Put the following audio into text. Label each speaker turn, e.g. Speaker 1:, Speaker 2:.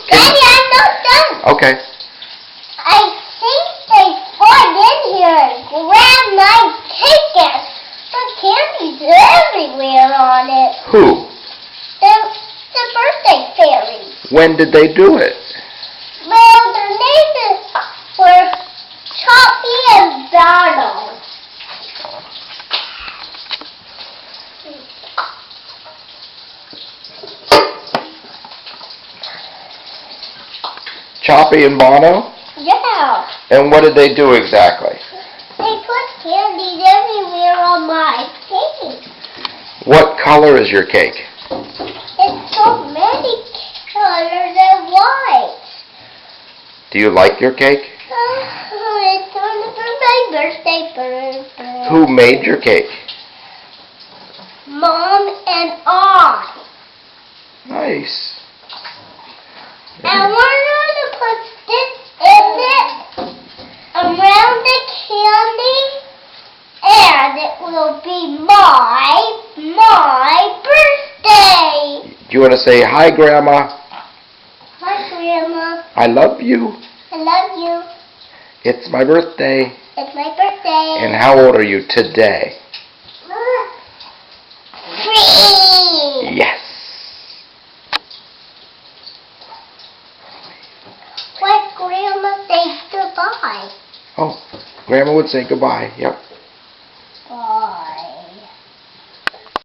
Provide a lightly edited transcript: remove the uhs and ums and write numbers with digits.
Speaker 1: Daddy, I'm not done.
Speaker 2: Okay.
Speaker 1: I think they fought in here and grabbed my cake and put candies everywhere on it.
Speaker 2: Who?
Speaker 1: The birthday fairy.
Speaker 2: When did they do it?
Speaker 1: Well, their names were Choppy and Donald.
Speaker 2: Choppy and Bono?
Speaker 1: Yeah.
Speaker 2: And what did they do exactly?
Speaker 1: They put candies everywhere on my cake.
Speaker 2: What color is your cake?
Speaker 1: It's so many colors and white.
Speaker 2: Do you like your cake?
Speaker 1: It's for my birthday.
Speaker 2: Who made your cake?
Speaker 1: Mom and I.
Speaker 2: Nice.
Speaker 1: And we're going to put this in it around the candy, and it will be my birthday.
Speaker 2: Do you want to say, hi, Grandma?
Speaker 1: Hi, Grandma.
Speaker 2: I love you.
Speaker 1: I love you.
Speaker 2: It's my birthday.
Speaker 1: It's my birthday.
Speaker 2: And how old are you today?
Speaker 1: 3.
Speaker 2: Yes.
Speaker 1: Let Grandma say goodbye.
Speaker 2: Oh, Grandma would say goodbye. Yep.